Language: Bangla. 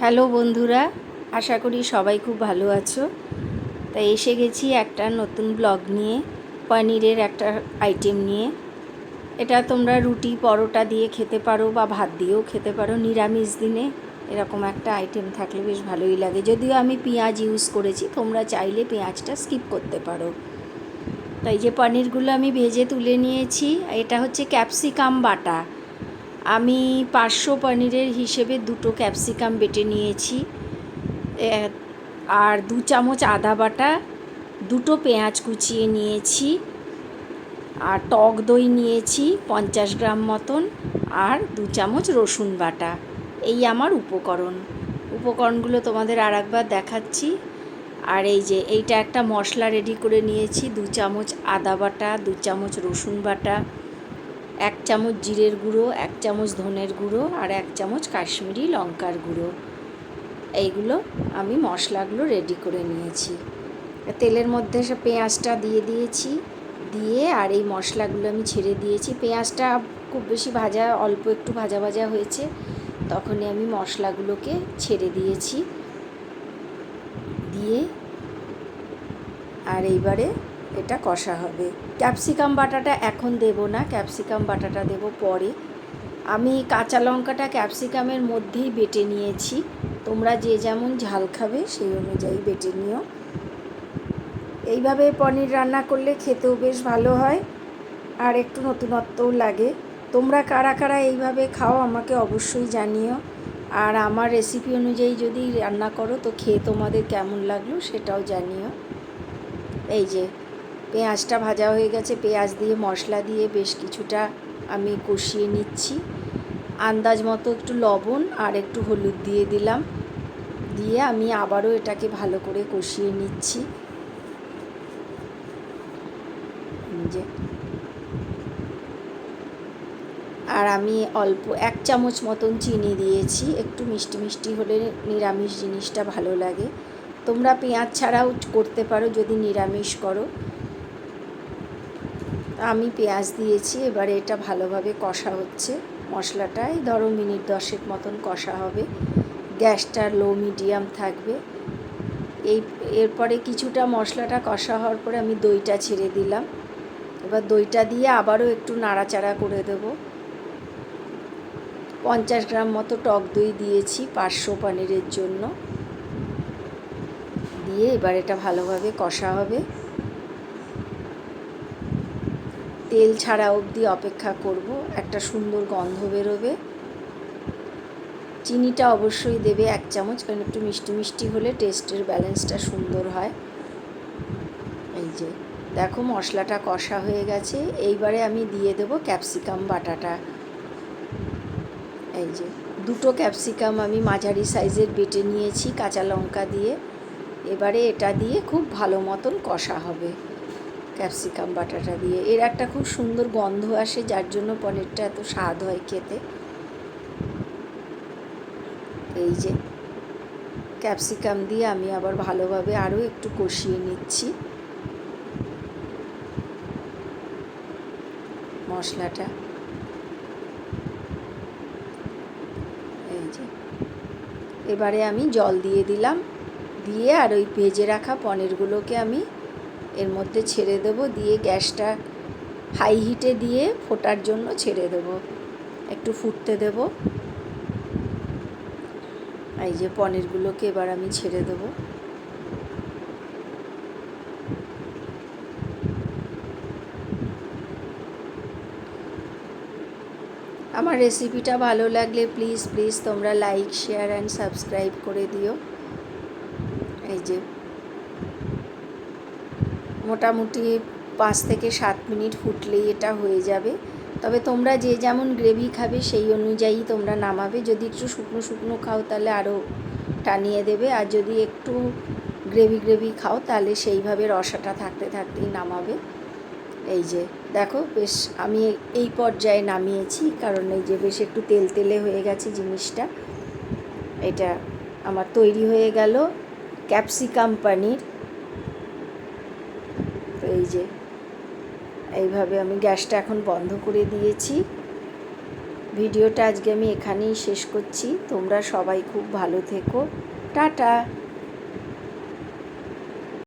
হ্যালো বন্ধুরা, আশা করি সবাই খুব ভালো আছো। তাই এসে গেছি একটা নতুন ব্লগ নিয়ে, পনিরের একটা আইটেম নিয়ে। এটা তোমরা রুটি পরোটা দিয়ে খেতে পারো বা ভাত দিয়েও খেতে পারো। নিরামিষ দিনে এরকম একটা আইটেম থাকলে বেশ ভালোই লাগে। যদিও আমি পেঁয়াজ ইউজ করেছি, তোমরা চাইলে পেঁয়াজটা স্কিপ করতে পারো। তাই যে পনিরগুলো আমি ভেজে তুলে নিয়েছি। এটা হচ্ছে ক্যাপসিকাম বাটা। আমি 500 পনিরের হিসেবে 2টো ক্যাপসিকাম বেটে নিয়েছি, আর 2 চামচ আদা বাটা, 2টো পেঁয়াজ কুচিয়ে নিয়েছি, আর টক দই নিয়েছি 50 গ্রাম মতন, আর 2 চামচ রসুন বাটা। এই আমার উপকরণগুলো তোমাদের আর একবার দেখাচ্ছি। আর এই যে এইটা একটা মশলা রেডি করে নিয়েছি। 2 চামচ আদা বাটা, 2 চামচ রসুন বাটা, 1 চামচ জিরের গুঁড়ো, 1 চামচ ধনের গুঁড়ো, আর 1 চামচ কাশ্মীরি লঙ্কার গুঁড়ো। এইগুলো আমি মশলাগুলো রেডি করে নিয়েছি। তেলের মধ্যে সে পেঁয়াজটা দিয়ে দিয়েছি, দিয়ে আর এই মশলাগুলো আমি ছেড়ে দিয়েছি। পেঁয়াজটা খুব বেশি ভাজা, অল্প একটু ভাজা ভাজা হয়েছে, তখনই আমি মশলাগুলোকে ছেড়ে দিয়েছি। দিয়ে আর এইবারে এটা কষা হবে। ক্যাপসিকাম বাটাটা এখন দেব না, ক্যাপসিকাম বাটাটা দেব পরে। আমি কাঁচা লঙ্কাটা ক্যাপসিকামের মধ্যেই বেটে নিয়েছি। তোমরা যে যেমন ঝাল খাবে সেই অনুযায়ী বেটে নিও। এইভাবে পনির রান্না করলে খেতেও বেশ ভালো হয়, আর একটু নতুনত্বও লাগে। তোমরা কারা কারা এইভাবে খাও আমাকে অবশ্যই জানিও। আর আমার রেসিপি অনুযায়ী যদি রান্না করো তো খেয়ে তোমাদের কেমন লাগলো সেটাও জানিও। এই যে পেঁয়াজটা ভাজা হয়ে গেছে, পেঁয়াজ দিয়ে মশলা দিয়ে বেশ কিছুটা আমি কষিয়ে নিচ্ছি। আন্দাজ মতো একটু লবণ আর একটু হলুদ দিয়ে দিলাম, দিয়ে আমি আবারও এটাকে ভালো করে কষিয়ে নিচ্ছি। যে আর আমি অল্প 1 চামচ মতন চিনি দিয়েছি। একটু মিষ্টি মিষ্টি হলে নিরামিষ জিনিসটা ভালো লাগে। তোমরা পেঁয়াজ ছাড়াও করতে পারো যদি নিরামিষ করো। আমি পেঁয়াজ দিয়েছি। এবারে এটা ভালোভাবে কষা হচ্ছে। মশলাটাই ধরো মিনিট 10 মতন কষা হবে। গ্যাসটা লো মিডিয়াম থাকবে। এরপরে কিছুটা মশলাটা কষা হওয়ার পরে আমি দইটা ছেড়ে দিলাম। এবার দইটা দিয়ে আবারও একটু নাড়াচাড়া করে দেবো। 50 গ্রাম মতো টক দই দিয়েছি 500 পনিরের জন্য। দিয়ে এবার এটা ভালোভাবে কষা হবে। তেল ছাড়া অবধি অপেক্ষা করব, একটা সুন্দর গন্ধ বেরোবে। চিনিটা অবশ্যই দেবে 1 চামচ, কারণ একটু মিষ্টি মিষ্টি হলে টেস্টের ব্যালেন্সটা সুন্দর হয়। এই যে দেখো মশলাটা কষা হয়ে গেছে। এইবারে আমি দিয়ে দেব ক্যাপসিকাম বাটাটা। এই যে 2টো ক্যাপসিকাম আমি মাঝারি সাইজের বেটে নিয়েছি কাঁচা লঙ্কা দিয়ে। এবারে এটা দিয়ে খুব ভালো মতন কষা হবে ক্যাপসিকাম বাটাটা দিয়ে। এর একটা খুব সুন্দর গন্ধ আসে, যার জন্য পনিরটা এত স্বাদ হয় খেতে। এই যে ক্যাপসিকাম দিয়ে আমি আবার ভালোভাবে আরও একটু কষিয়ে নিচ্ছি মশলাটা। এই যে এবারে আমি জল দিয়ে দিলাম, দিয়ে আর ওই ভেজে রাখা পনিরগুলোকে আমি এর মধ্যে ছেড়ে দেবো। দিয়ে গ্যাসটা হাই হিটে দিয়ে ফোটার জন্য ছেড়ে দেবো, একটু ফুটতে দেব। এই যে পনিরগুলোকে এবার আমি ছেড়ে দেবো। আমার রেসিপিটা ভালো লাগলে প্লিজ প্লিজ তোমরা লাইক, শেয়ার অ্যান্ড সাবস্ক্রাইব করে দিও। এই যে মোটামুটি 5 থেকে 7 মিনিট ফুটলেই এটা হয়ে যাবে। তবে তোমরা যে যেমন গ্রেভি খাবে সেই অনুযায়ী তোমরা নামাবে। যদি একটু শুকনো শুকনো খাও তাহলে আরও টানিয়ে দেবে, আর যদি একটু গ্রেভি গ্রেভি খাও তাহলে সেইভাবে রসাটা থাকতে থাকতেই নামাবে। এই যে দেখো বেশ আমি এই পর্যায়ে নামিয়েছি, কারণ এই যে বেশ একটু তেল তেলে হয়ে গেছে জিনিসটা। এটা আমার তৈরি হয়ে গেল ক্যাপসিকাম পনির। তো এই যে এইভাবে আমি গ্যাসটা এখন বন্ধ করে দিয়েছি। ভিডিওটা আজকে আমি এখানেই শেষ করছি। তোমরা সবাই খুব ভালো থেকো। টাটা।